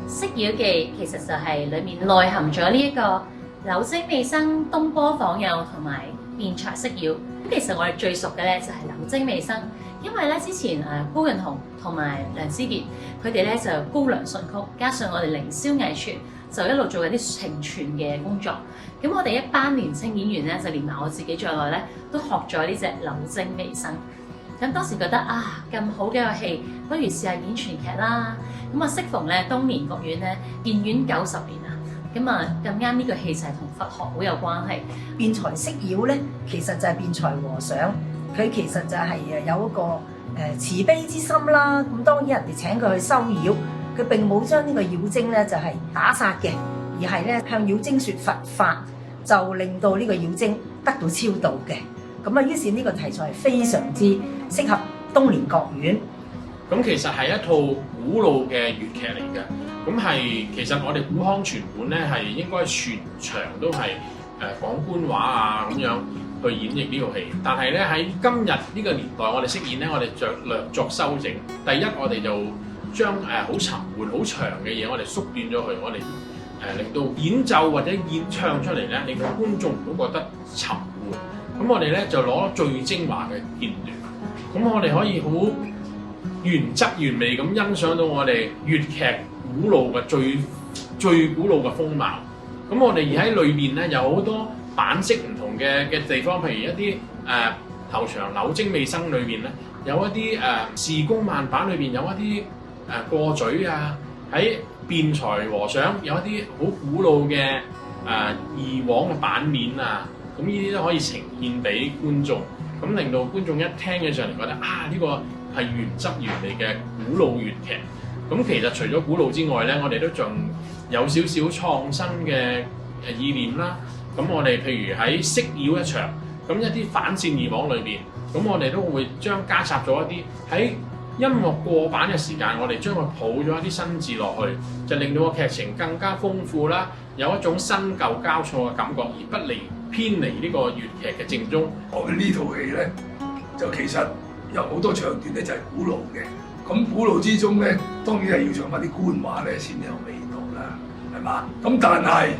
色妖記其實就係裡面內含咗呢一個柳精未生、東坡訪友同埋辯才色妖。咁其實我哋最熟嘅咧就係柳精未生，因為咧之前高潤鴻同埋梁思傑佢哋咧就高粱順曲，加上我哋凌霄藝傳就一路做緊啲承傳嘅工作。咁我哋一班年青演員咧，就連埋我自己在內咧，都學咗呢隻柳精未生。咁當時覺得咁好嘅一個戲，不如試下演全劇啦。咁啊，適逢咧東蓮國院咧建院90年啊，咁啊咁啱呢個戲就係同佛學好有關係。辯才色妖咧，其實就係辯才和尚，佢其實就係有一個慈悲之心啦。咁當然人哋請佢去收妖，佢並冇將呢個妖精咧就係打殺嘅，而係咧向妖精説佛法，就令到呢個妖精得到超度嘅。咁啊，於是呢個題材係非常之適合東蓮國院。咁其實係一套古老嘅粵劇嚟嘅。咁係其實我哋古腔全本咧係應該全場都係講官話啊咁樣去演繹呢套戲。但係咧喺今日呢個年代，我哋飾演咧，我哋略作修整。第一，我哋就將好沉悶、好長嘅嘢，我哋縮短咗佢，我哋令到演奏或者演唱出嚟咧，令到觀眾唔好覺得沉悶。咁我哋咧就攞最精華嘅片段，咁我哋可以好原汁原味咁欣賞到我哋粵劇古老嘅最古老嘅風貌。咁我哋而喺裏邊咧有好多版式唔同嘅地方，譬如一啲頭場柳精未生裏邊咧，有一啲事功慢板裏邊有一啲過嘴啊，喺辯才和尚有一啲好古老嘅義往嘅版面啊。咁呢啲都可以呈現俾觀眾，咁令到觀眾一聽嘅上嚟覺得呢個係原汁原味嘅古老粵劇。咁其實除咗古老之外咧，我哋都仲有少少創新嘅意念啦。咁我哋譬如喺色妖一場，咁一啲反線義往裏邊，咁我哋都會將加插咗一啲喺音樂過版嘅時間，我哋將佢譜咗一啲新字落去，就令到個劇情更加豐富啦，有一種新舊交錯嘅感覺，而不偏離呢個粵劇嘅正宗。我呢套戲咧，就其實有好多唱段咧就係古老嘅。咁古老之中咧，當然係要唱翻啲官話咧先有味道啦，係嘛？咁但係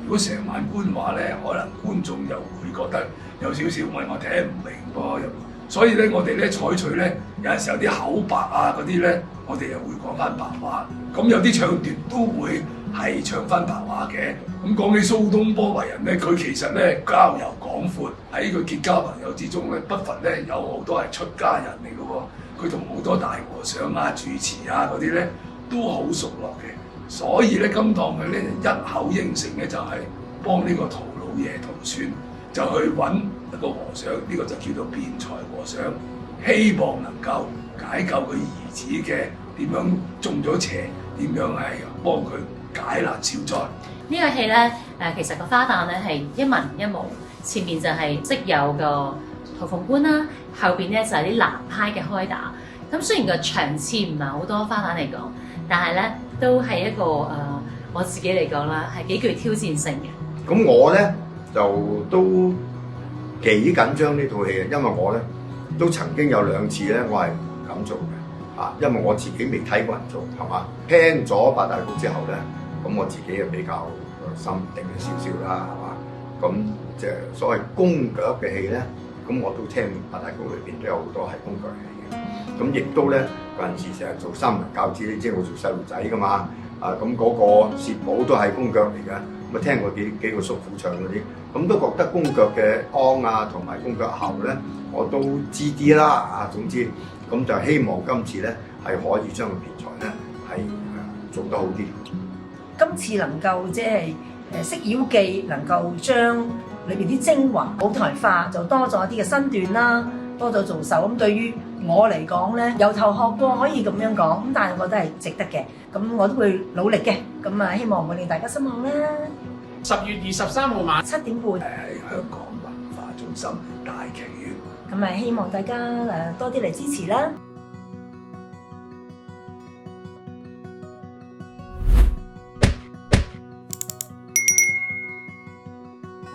如果成晚官話咧，可能觀眾又會覺得有少少我聽唔明噃。所以咧，我哋咧採取咧有陣時候啲口白啊嗰啲咧，我哋又會講翻白話。咁有啲唱段都會係唱翻白話嘅。咁講起蘇東坡為人咧，佢其實咧交遊廣闊，喺佢結交朋友之中咧，不乏咧有好多係出家人嚟嘅喎。佢同好多大和尚啊、住持啊嗰啲咧都好熟絡嘅。所以咧，今當佢咧一口應承咧，就係幫呢個陶老爺徒孫就去揾一個和尚，呢個就叫做辯才和尚，希望能夠解救佢兒子嘅點樣中咗邪，點樣係幫佢解難消災。呢個戲咧其實個花旦咧係一文一武，前面就係即有個屠鳳觀啦，後邊咧就係啲南派嘅開打。咁雖然個場次唔係好多花旦嚟講，但係咧都係一個我自己嚟講啦，係幾具挑戰性嘅。咁我咧就都幾緊張呢套戲嘅，因為我咧都曾經有2次咧，我係唔敢做嘅因為我自己未睇過人做，係嘛？聽咗八大局之後咧，咁我自己又比較心定咗少少啦，係嘛？咁即係所謂宮腳嘅戲咧，咁我都聽八大局裏邊都有好多係宮腳戲嘅。咁亦都咧嗰陣時成日做三文教子，你知我做細路仔噶嘛？咁嗰個薛寶都係宮腳嚟嘅。咁聽過幾個叔父唱嗰啲，咁都覺得宮腳嘅腔啊同埋宮腳喉咧，我都知啲啦總之，咁就希望今次咧係可以將個辯才咧係做得好啲。今次能夠即係色妖記能夠將裏邊啲精華舞台化，就多咗一啲嘅身段啦，多咗做手。咁對於我嚟講咧，由頭學過可以咁樣講，咁但係我覺得係值得嘅。咁我都會努力嘅。咁希望唔會令大家失望啦。10月23號晚7點半，香港文化中心大劇院。咁希望大家多啲嚟支持啦。